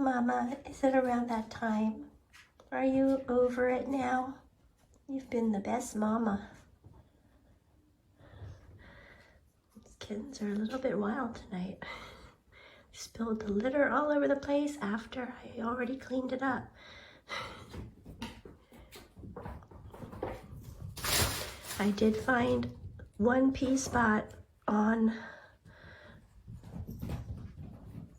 Mama, is it around that time? Are you over it now? You've been the best mama. These kittens are a little bit wild tonight. Spilled the litter all over the place after I already cleaned it up. I did find one pea spot on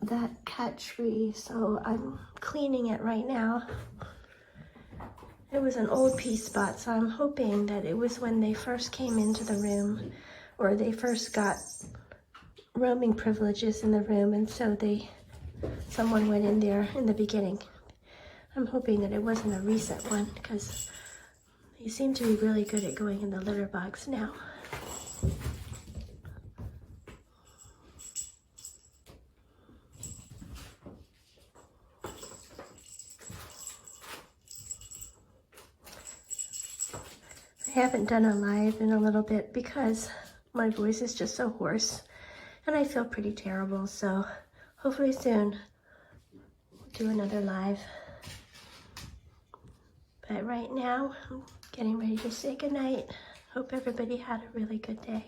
that cat tree, so I'm cleaning it right now. It was an old pea spot, so I'm hoping that it was when they first came into the room, or they first got roaming privileges in the room, and so someone went in there in the beginning. I'm hoping that it wasn't a recent one, because they seem to be really good at going in the litter box now. I haven't done a live in a little bit because my voice is just so hoarse and I feel pretty terrible, so hopefully soon we'll do another live. But right now, I'm getting ready to say goodnight. Hope everybody had a really good day.